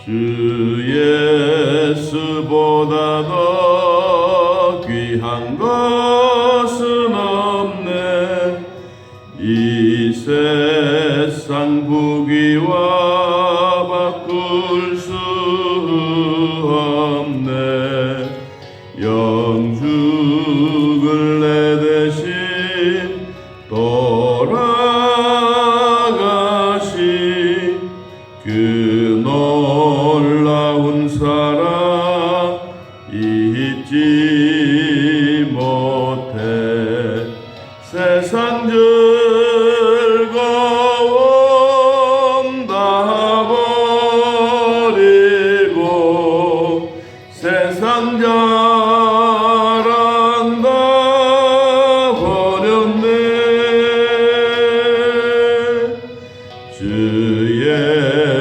주 예수보다 더 귀한 것은 없네. 이 세상 부귀와 바꿀 수 없네. 영죽을 내 대신 돌아가시 그 놀라운 사랑 잊지 못해. 세상 즐거움 다 버리고 세상 자랑 다 버렸네. 주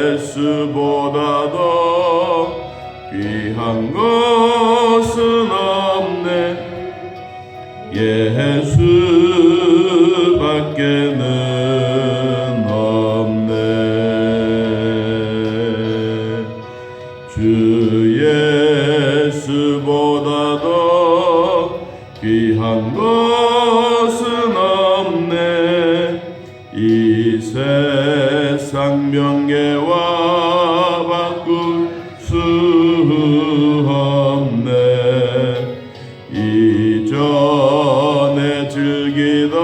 예수보다 더 귀한 것은 없네. 예수밖에는 없네. 주 예수보다 더 귀한 것은 없네. 이 세상 명예와 바꿀 수 없네. 이전에 즐기던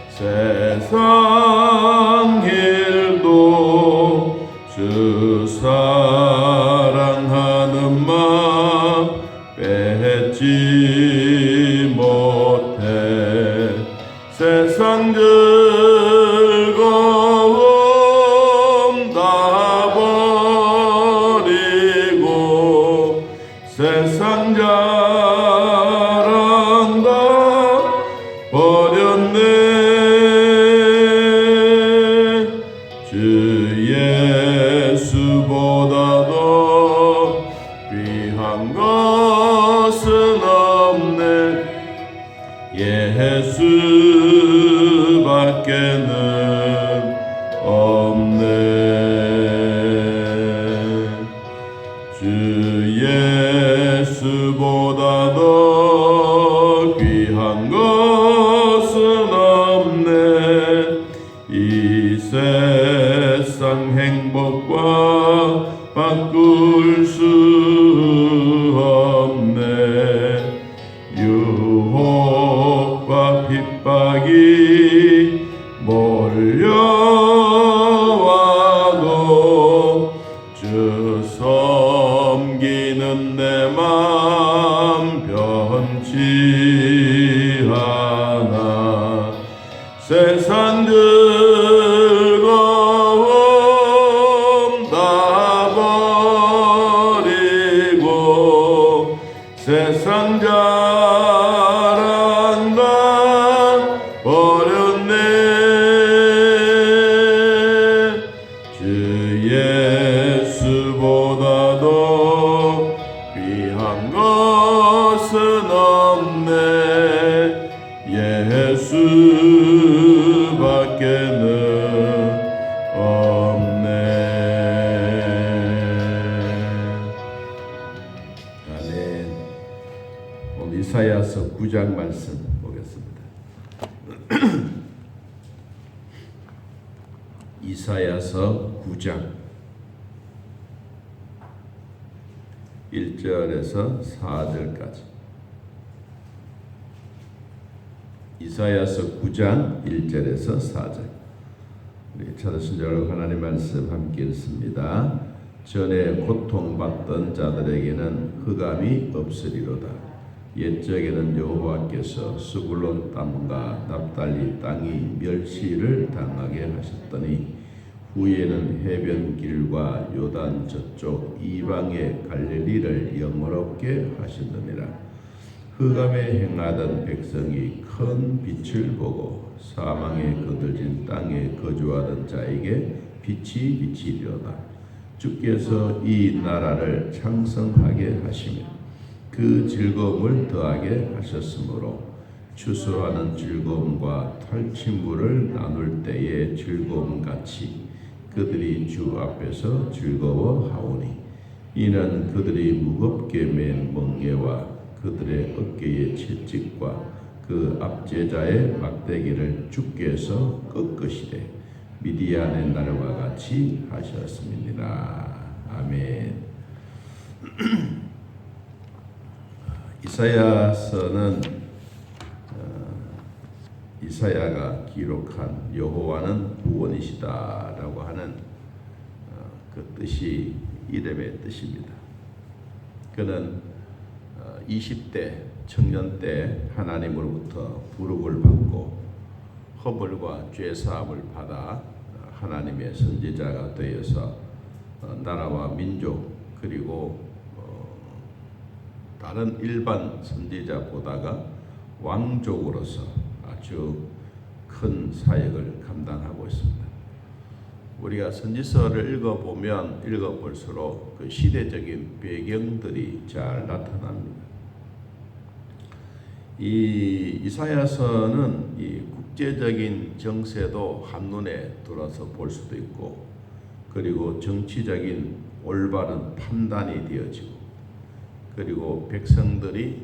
세상 일도 주 사랑하는 마음 뺏지 못해. 세상 즐거움 다 버리고 세상 자랑 다 버렸네. 주 예수보다 더 귀한 것은 없네. 예수밖에는 없네. 주 예수보다 더 귀한 것은 없네. 이 세상 행복과 바꿀 수 없네. 유혹과 핍박이 몰려와도 주 섬기는 내 맘 변치 않아. 세상 즐거움 다 버리고 세상 자랑 다 버렸네. 주 예수보다 더 귀한 것은 없네. 예수밖에는 없네. 아멘. 오늘 이사야서 9장 말씀 보겠습니다. 이사야서 9장 1절에서 4절까지. 이사야서 9장 1절에서 4절. 우리 찾으신 여러분 하나님 말씀 함께 읽습니다. 전에 고통받던 자들에게는 흑암이 없으리로다. 옛적에는 여호와께서 스불론 땅과 납달리 땅이 멸시를 당하게 하셨더니 후에는 해변길과 요단 저쪽 이방의 갈릴리를 영화롭게 하셨느니라. 흑암에 행하던 백성이 큰 빛을 보고 사망에 거들진 땅에 거주하던 자에게 빛이 비치리로다. 주께서 이 나라를 창성하게 하시며 그 즐거움을 더하게 하셨으므로 추수하는 즐거움과 탈취물을 나눌 때의 즐거움같이 그들이 주 앞에서 즐거워하오니 이는 그들이 무겁게 맨 멍게와 그들의 어깨의 채찍과 그 압제자의 막대기를 주께서 꺾으시되 미디안의 날과 같이 하셨습니다. 아멘. 이사야서는 이사야가 기록한 여호와는 구원이시다라고 하는 그 뜻이 이름의 뜻입니다. 그는 20대 청년 때 하나님으로부터 부름을 받고 허물과 죄사함을 받아 하나님의 선지자가 되어서 나라와 민족 그리고 다른 일반 선지자보다가 왕족으로서 아주 큰 사역을 감당하고 있습니다. 우리가 선지서를 읽어볼수록 그 시대적인 배경들이 잘 나타납니다. 이 이사야서는 이 국제적인 정세도 한눈에 들어서 볼 수도 있고, 그리고 정치적인 올바른 판단이 되어지고, 그리고 백성들이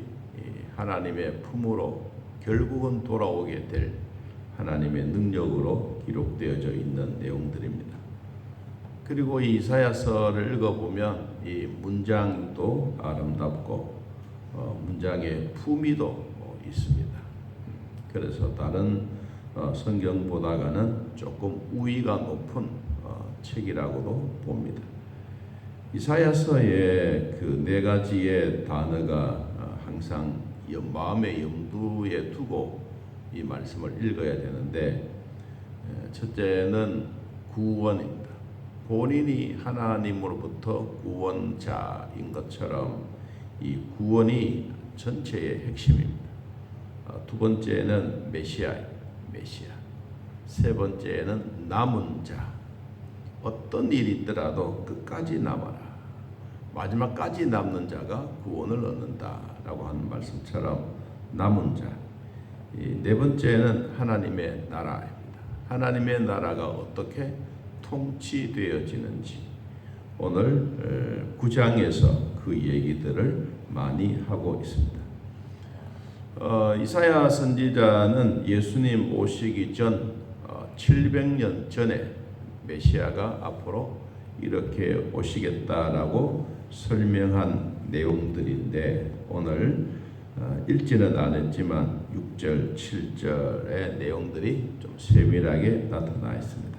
하나님의 품으로 결국은 돌아오게 될 하나님의 능력으로 기록되어져 있는 내용들입니다. 그리고 이 이사야서를 읽어보면 이 문장도 아름답고 문장의 품위도 있습니다. 그래서 다른 성경보다는 조금 우위가 높은 책이라고도 봅니다. 이사야서의 그 네 가지의 단어가 항상 마음의 염두에 두고 이 말씀을 읽어야 되는데, 첫째는 구원입니다. 본인이 하나님으로부터 구원자인 것처럼 이 구원이 전체의 핵심입니다. 두 번째는 메시아. 세 번째는 남은 자. 어떤 일이 있더라도 끝까지 남아라. 마지막까지 남는 자가 구원을 얻는다라고 하는 말씀처럼 남은 자. 네 번째는 하나님의 나라입니다. 하나님의 나라가 어떻게 통치되어지는지 오늘 9장에서 그 얘기들을 많이 하고 있습니다. 이사야 선지자는 예수님 오시기 전 700년 전에 메시아가 앞으로 이렇게 오시겠다라고 설명한 내용들인데, 오늘 읽지는 않았지만 6절, 7절의 내용들이 좀 세밀하게 나타나 있습니다.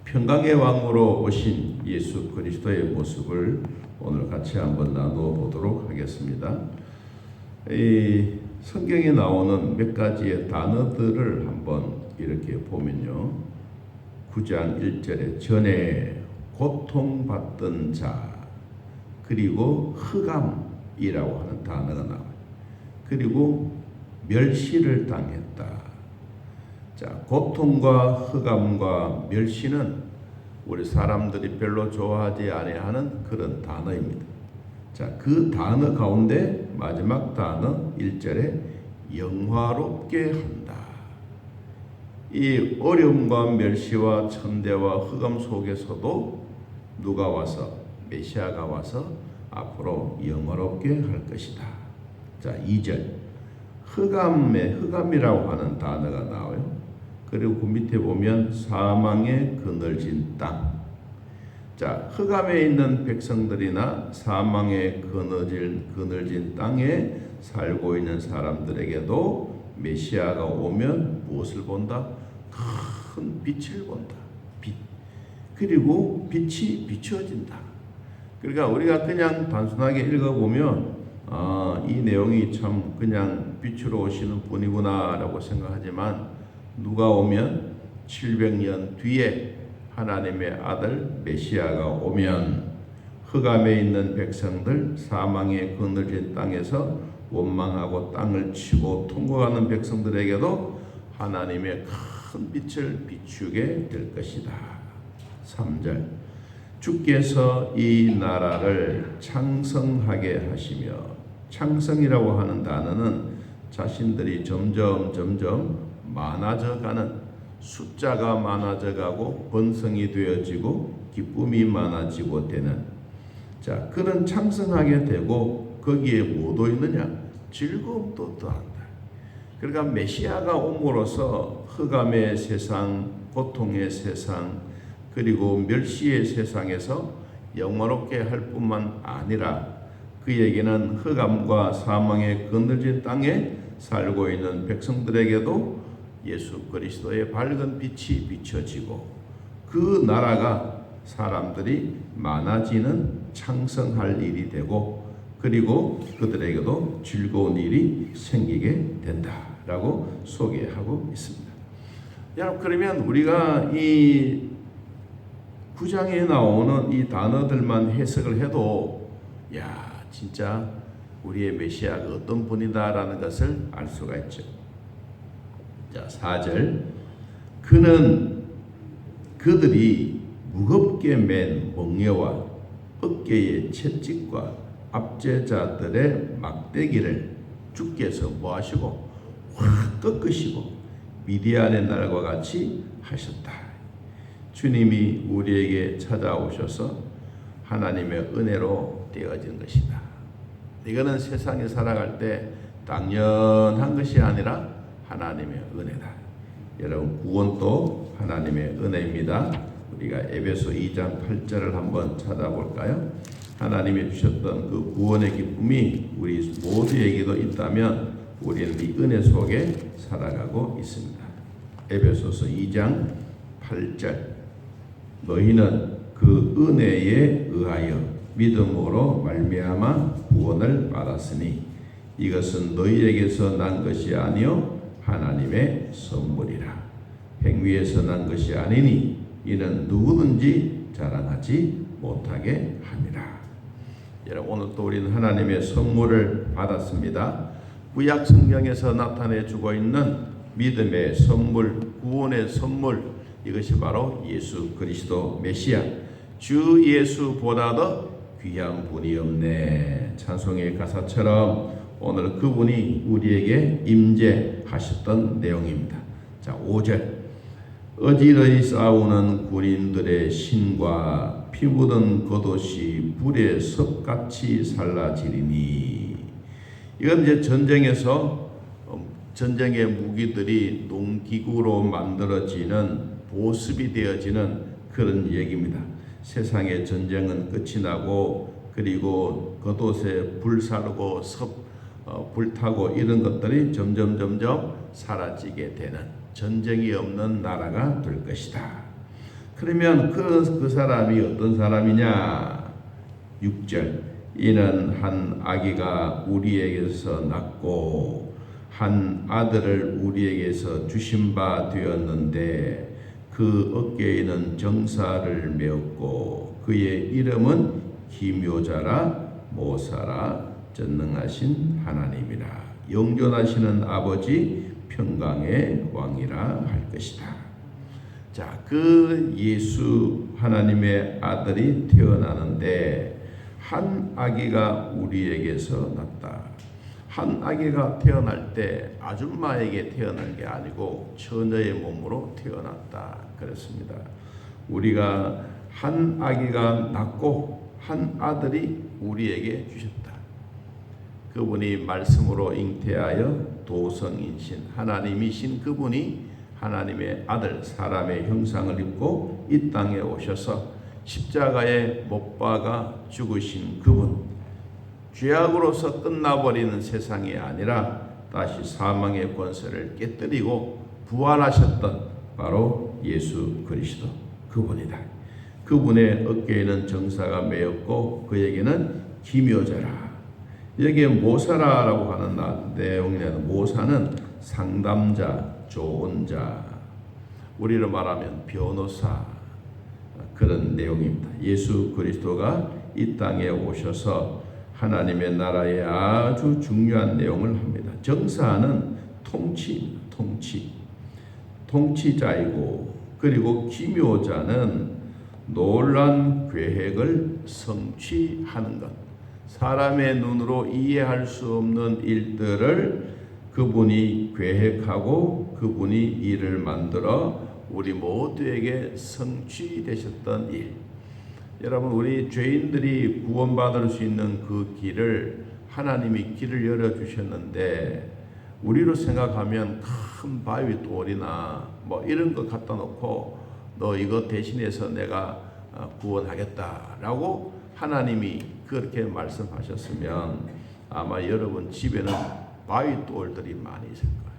평강의 왕으로 오신 예수 그리스도의 모습을 오늘 같이 한번 나누어 보도록 하겠습니다. 이 성경에 나오는 몇 가지의 단어들을 한번 이렇게 보면요. 9장 1절에 전에 고통받던 자, 그리고 흑암이라고 하는 단어가 나와요. 그리고 멸시를 당했다. 자, 고통과 흑암과 멸시는 우리 사람들이 별로 좋아하지 아니하는 그런 단어입니다. 자, 그 단어 가운데 마지막 단어 1절에 영화롭게 한다. 이 어려움과 멸시와 천대와 흑암 속에서도 누가 와서, 메시아가 와서 앞으로 영화롭게 할 것이다. 자, 2절 흑암이라고 하는 단어가 나와요. 그리고 그 밑에 보면 사망의 그늘진 땅. 자, 흑암에 있는 백성들이나 사망의 그늘진 땅에 살고 있는 사람들에게도 메시아가 오면 무엇을 본다? 큰 빛을 본다. 빛. 그리고 빛이 비추어진다. 그러니까 우리가 그냥 단순하게 읽어보면 이 내용이 참 그냥 빛으로 오시는 분이구나라고 생각하지만, 누가 오면 700년 뒤에 하나님의 아들 메시아가 오면 흑암에 있는 백성들, 사망의 그늘진 땅에서 원망하고 땅을 치고 통곡하는 백성들에게도 하나님의 큰 빛을 비추게 될 것이다. 3절 주께서 이 나라를 창성하게 하시며, 창성이라고 하는 단어는 자신들이 점점 많아져가는, 숫자가 많아져 가고 번성이 되어지고 기쁨이 많아지고 되는, 자, 그런 창성하게 되고 거기에 뭐도 있느냐? 즐거움도 더한다. 그러니까 메시아가 옴으로써 흑암의 세상, 고통의 세상, 그리고 멸시의 세상에서 영원롭게 할 뿐만 아니라 그에게는 흑암과 사망에 그늘진 땅에 살고 있는 백성들에게도 예수 그리스도의 밝은 빛이 비춰지고 그 나라가 사람들이 많아지는 창성할 일이 되고 그리고 그들에게도 즐거운 일이 생기게 된다라고 소개하고 있습니다. 여러분, 그러면 우리가 이 9장에 나오는 이 단어들만 해석을 해도 야, 진짜 우리의 메시아가 어떤 분이다라는 것을 알 수가 있죠. 자, 4절, 그들이 무겁게 맨 멍에와 어깨의 채찍과 압제자들의 막대기를 주께서 뭐 하시고 확 꺾으시고 미디안의 날과 같이 하셨다. 주님이 우리에게 찾아오셔서 하나님의 은혜로 되어진 것이다. 이거는 세상에 살아갈 때 당연한 것이 아니라 하나님의 은혜다. 여러분, 구원도 하나님의 은혜입니다. 우리가 에베소 2장 8절을 한번 찾아볼까요? 하나님이 주셨던 그 구원의 기쁨이 우리 모두에게도 있다면 우리는 이 은혜 속에 살아가고 있습니다. 에베소서 2장 8절, 너희는 그 은혜에 의하여 믿음으로 말미암아 구원을 받았으니 이것은 너희에게서 난 것이 아니요 하나님의 선물이라. 행위에서 난 것이 아니니 이는 누구든지 자랑하지 못하게 함이라. 여러분, 오늘 또 우리는 하나님의 선물을 받았습니다. 구약 성경에서 나타내 주고 있는 믿음의 선물, 구원의 선물, 이것이 바로 예수 그리스도 메시아, 주 예수보다 더 귀한 분이 없네. 찬송의 가사처럼 오늘 그분이 우리에게 임재하셨던 내용입니다. 자, 5절, 어지러이 싸우는 군인들의 신과 피 묻은 겉옷이 불의 섭같이 살라지리니. 이건 이제 전쟁에서 전쟁의 무기들이 농기구로 만들어지는 보습이 되어지는 그런 얘기입니다. 세상의 전쟁은 끝이 나고 그리고 겉옷에 불 사르고 불타고 이런 것들이 점점 사라지게 되는 전쟁이 없는 나라가 될 것이다. 그러면 그 사람이 어떤 사람이냐? 6절, 이는 한 아기가 우리에게서 낳고 한 아들을 우리에게서 주신 바 되었는데 그 어깨에는 정사를 메었고 그의 이름은 기묘자라 모사라 전능하신 하나님이라 영존하시는 아버지 평강의 왕이라 할 것이다. 자, 그 예수 하나님의 아들이 태어나는데 한 아기가 우리에게서 났다. 한 아기가 태어날 때 아줌마에게 태어난 게 아니고 처녀의 몸으로 태어났다 그랬습니다. 우리가 한 아기가 낳고 한 아들이 우리에게 주셨다. 그분이 말씀으로 잉태하여 도성이신 하나님이신 그분이 하나님의 아들, 사람의 형상을 입고 이 땅에 오셔서 십자가에 못 박아 죽으신 그분, 죄악으로서 끝나버리는 세상이 아니라 다시 사망의 권세를 깨뜨리고 부활하셨던 바로 예수 그리스도 그분이다. 그분의 어깨에는 정사가 메었고 그에게는 기묘자라. 여기에 모사라라고 하는 내용이라는, 모사는 상담자, 조언자, 우리로 말하면 변호사, 그런 내용입니다. 예수 그리스도가 이 땅에 오셔서 하나님의 나라에 아주 중요한 내용을 합니다. 정사는 통치자이고, 그리고 기묘자는 놀란 계획을 성취하는 것, 사람의 눈으로 이해할 수 없는 일들을 그분이 계획하고 그분이 일을 만들어 우리 모두에게 성취되셨던 일. 여러분, 우리 죄인들이 구원받을 수 있는 그 길을 하나님이 길을 열어주셨는데, 우리로 생각하면 큰 바위 돌이나 뭐 이런 거 갖다 놓고 너 이거 대신해서 내가 구원하겠다라고 하나님이 그렇게 말씀하셨으면 아마 여러분 집에는 바위 돌들이 많이 있을 거예요.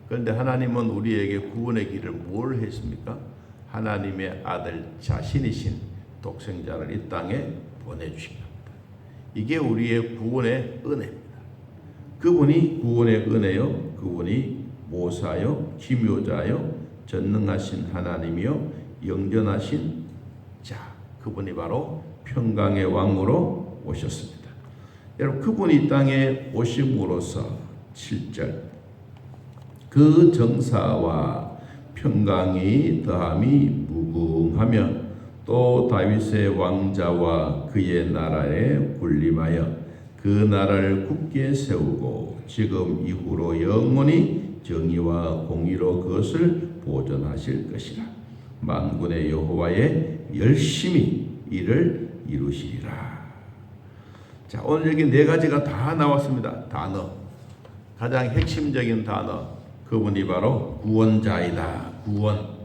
그런데 하나님은 우리에게 구원의 길을 뭘 했습니까? 하나님의 아들 자신이신 독생자를 이 땅에 보내주신 겁니다. 이게 우리의 구원의 은혜입니다. 그분이 구원의 은혜요, 그분이 모사요, 기묘자요, 전능하신 하나님이요, 영전하신 자, 그분이 바로 평강의 왕으로 오셨습니다. 여러분, 그분이 이 땅에 오심으로써 7절 그 정사와 평강이 더함이 무궁하며 또 다윗의 왕자와 그의 나라에 군림하여 그 나라를 굳게 세우고 지금 이후로 영원히 정의와 공의로 그것을 보존하실 것이라. 만군의 여호와의 열심히 이를 이루시리라. 자, 오늘 여기 네 가지가 다 나왔습니다. 단어, 가장 핵심적인 단어, 그분이 바로 구원자이다. 구원.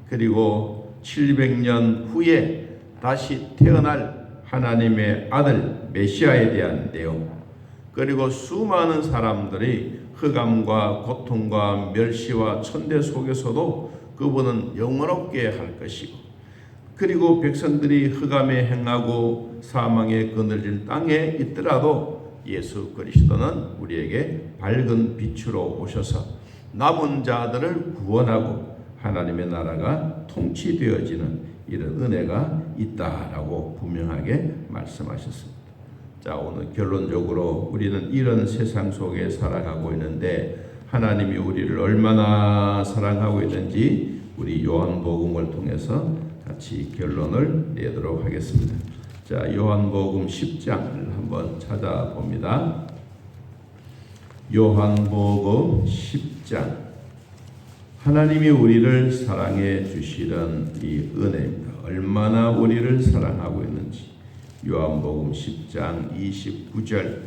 그리고 700년 후에 다시 태어날 하나님의 아들 메시아에 대한 내용, 그리고 수많은 사람들이 흑암과 고통과 멸시와 천대 속에서도 그분은 영원롭게 할 것이고, 그리고 백성들이 흑암에 행하고 사망에 그늘진 땅에 있더라도 예수 그리스도는 우리에게 밝은 빛으로 오셔서 남은 자들을 구원하고 하나님의 나라가 통치되어지는 이런 은혜가 있다라고 분명하게 말씀하셨습니다. 자, 오늘 결론적으로 우리는 이런 세상 속에 살아가고 있는데 하나님이 우리를 얼마나 사랑하고 있는지 우리 요한복음을 통해서 같이 결론을 내도록 하겠습니다. 자, 요한복음 10장을 한번 찾아봅니다. 요한복음 10장. 하나님이 우리를 사랑해 주시는 이 은혜입니다. 얼마나 우리를 사랑하고 있는지. 요한복음 10장 29절.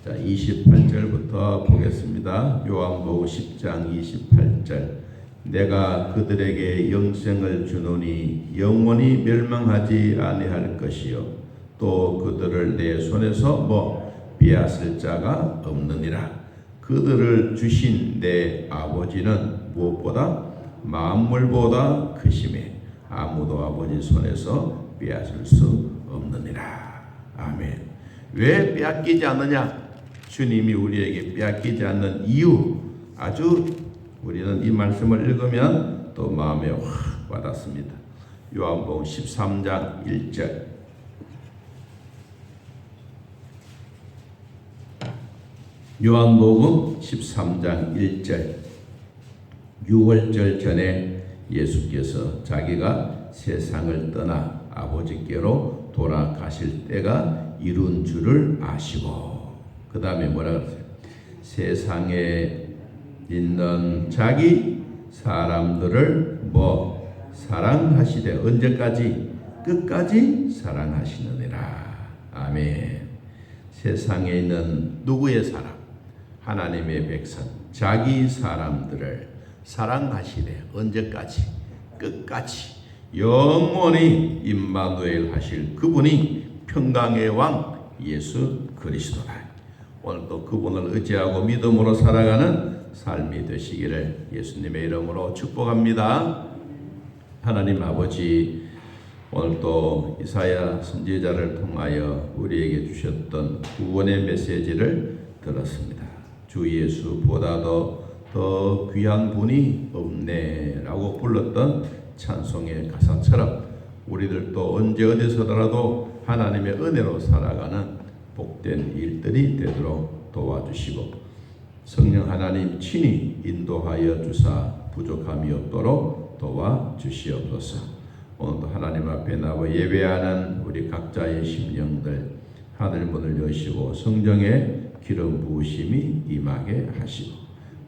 자, 28절부터 보겠습니다. 요한복음 10장 28절. 내가 그들에게 영생을 주노니 영원히 멸망하지 아니할 것이요 또 그들을 내 손에서 빼앗을 자가 없느니라. 그들을 주신 내 아버지는 무엇보다 만물보다 크심에 아무도 아버지 손에서 빼앗을 수 없느니라. 아멘. 왜 빼앗기지 않느냐? 주님이 우리에게 빼앗기지 않는 이유, 아주 우리는 이 말씀을 읽으면 또 마음에 확 와닿습니다. 요한복음 13장 1절. 요한복음 13장 1절. 6월절 전에 예수께서 자기가 세상을 떠나 아버지께로 돌아가실 때가 이룬 줄을 아시고, 그 다음에 뭐라 그러세요? 세상에 있는 자기 사람들을 사랑하시되 언제까지? 끝까지 사랑하시느니라. 아멘. 세상에 있는 누구의 사람? 하나님의 백성, 자기 사람들을 사랑하시되 언제까지? 끝까지. 영원히 임마누엘 하실 그분이 평강의 왕 예수 그리스도다. 오늘도 그분을 의지하고 믿음으로 살아가는 삶이 되시기를 예수님의 이름으로 축복합니다. 하나님 아버지, 오늘도 이사야 선지자를 통하여 우리에게 주셨던 구원의 메시지를 들었습니다. 주 예수보다도 더 귀한 분이 없네 라고 불렀던 찬송의 가사처럼 우리들도 언제 어디서더라도 하나님의 은혜로 살아가는 복된 일들이 되도록 도와주시고, 성령 하나님 친히 인도하여 주사 부족함이 없도록 도와주시옵소서. 오늘도 하나님 앞에 나와 예배하는 우리 각자의 심령들 하늘 문을 여시고 성령의 기름 부으심이 임하게 하시고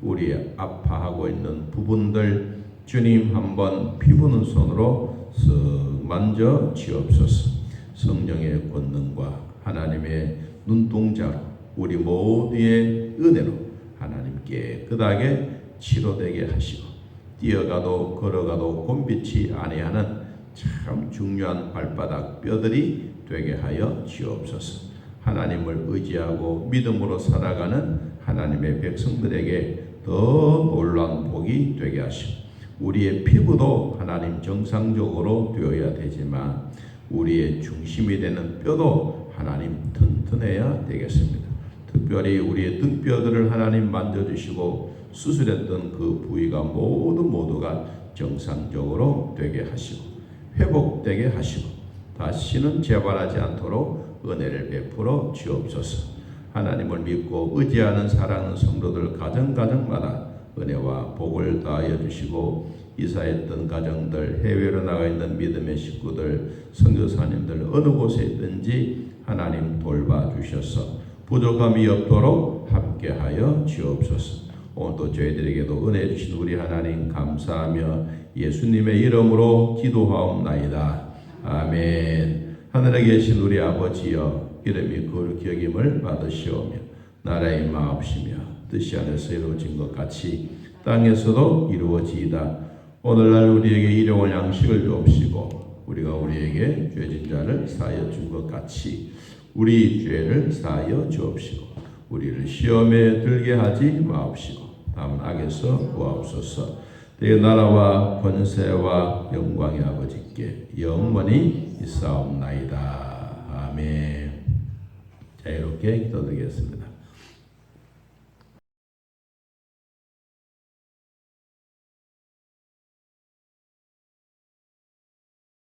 우리 아파하고 있는 부분들 주님 한번 피부는 손으로 쓱 만져 지옵소서. 성령의 권능과 하나님의 눈동자로 우리 모두의 은혜로 하나님 깨끗하게 치료되게 하시고 뛰어가도 걸어가도 곤빛이 아니하는 참 중요한 발바닥 뼈들이 되게 하여 지옵소서. 하나님을 의지하고 믿음으로 살아가는 하나님의 백성들에게 더 놀라운 복이 되게 하시고 우리의 피부도 하나님 정상적으로 되어야 되지만 우리의 중심이 되는 뼈도 하나님 튼튼해야 되겠습니다. 특별히 우리의 등뼈들을 하나님 만져주시고 수술했던 그 부위가 모두가 정상적으로 되게 하시고 회복되게 하시고 다시는 재발하지 않도록 은혜를 베풀어 주옵소서. 하나님을 믿고 의지하는 사랑하는 성도들 가정마다 은혜와 복을 다하여 주시고 이사했던 가정들, 해외로 나가 있는 믿음의 식구들, 선교사님들 어느 곳에 있든지 하나님 돌봐 주셔서 부족함이 없도록 함께하여 주옵소서. 오늘도 저희들에게도 은혜 주신 우리 하나님 감사하며 예수님의 이름으로 기도하옵나이다. 아멘. 하늘에 계신 우리 아버지여, 이름이 거룩히 여김을 받으시오며 나라의 마옵시며 뜻이 하늘에서 이루어진 것 같이 땅에서도 이루어지이다. 오늘날 우리에게 일용할 양식을 주옵시고 우리가 우리에게 죄진 자를 사하여 준 것 같이 우리 죄를 사하여 주옵시고 우리를 시험에 들게 하지 마옵시고 다만 악에서 구하옵소서. 내 나라와 권세와 영광의 아버지께 영원히 있사옵나이다. 아멘. 자, 이렇게 기도드리겠습니다.